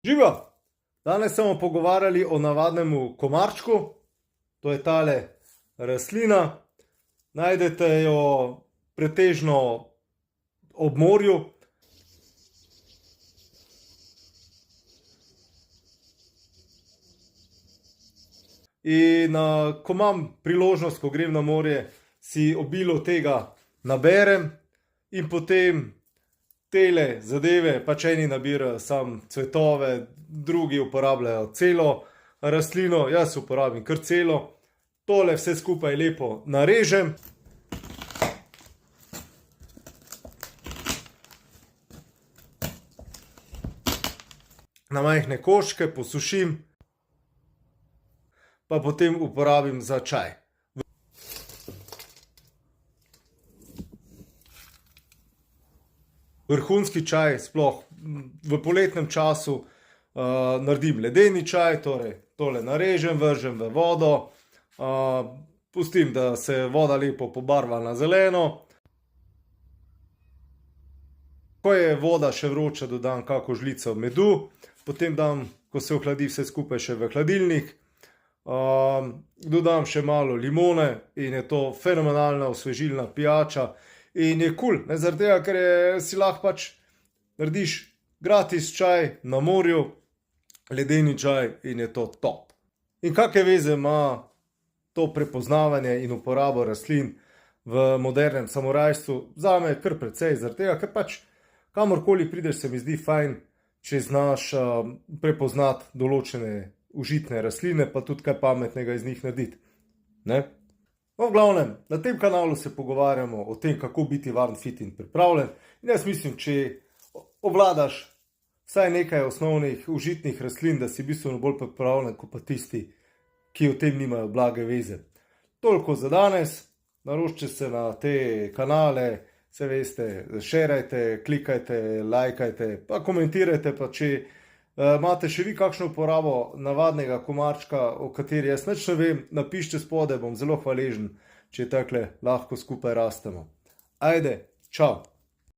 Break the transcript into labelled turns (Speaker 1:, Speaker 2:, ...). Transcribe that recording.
Speaker 1: Živijo! Danes smo pogovarjali o navadnemu komarčku. To je tale rastlina. Najdete jo pretežno ob morju. In ko imam priložnost, ko grem na morje, si obilo tega naberem in potem tele zadeve, pač eni nabirajo samo cvetove, drugi uporabljajo celo rastlino, jaz uporabim kar celo. Tole vse skupaj lepo narežem. Na majhne koščke posušim, pa potem uporabim za čaj. Vrhunski čaj, sploh v poletnem času, naredim ledeni čaj, torej tole narežem, vržem v vodo, pustim, da se voda lepo pobarva na zeleno. Ko je voda še vroča, dodam kako žlico medu, potem dam, ko se ohladi vse skupaj, še v hladilnik. Dodam še malo limone in je to fenomenalna osvežilna pijača. In je kul, zaradi tega, ker si lahko pač narediš gratis čaj na morju, ledeni čaj in je to top. In kakšne veze ima to prepoznavanje in uporabo rastlin v modernem samurajstvu? Zame kar precej, zaradi tega, ker pač kamorkoli prideš, se mi zdi fajn, če znaš prepoznati določene užitne rastline, pa tudi kaj pametnega iz njih narediti. Ne? No, v glavnem, na tem kanalu se pogovarjamo o tem, kako biti varen, fit in pripravljen. In jaz mislim, če obvladaš vsaj nekaj osnovnih užitnih rastlin, da si bistveno bolj pripravljen, kot pa tisti, ki o tem nimajo blage veze. Toliko za danes, naročite se na te kanale, se veste, šerajte, klikajte, lajkajte, pa komentirajte, pa če imate še vi kakšno uporabo navadnega komarčka, o kateri jaz nič ne vem, napišite spodaj, bom zelo hvaležen, če takle lahko skupaj rastemo. Ajde, čau!